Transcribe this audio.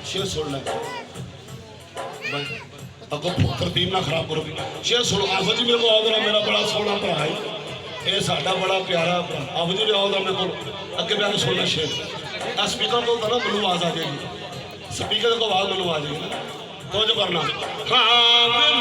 शेर सुन ले अगो तरतीब ना खराब करो। शेर सुनो आफो जी मेरे को आओ जरा, मेरा बड़ा सोहना भरा है ये साडा बड़ा प्यारा भरा। आफो जी आओ जरा मेरे को अगे बैठ के सुनना शेर। स्पीकर को ना मैनू आवाज आ जाएगी, स्पीकर को आवाज मैनू आ जाएगी ना तो जो करना। हाँ माया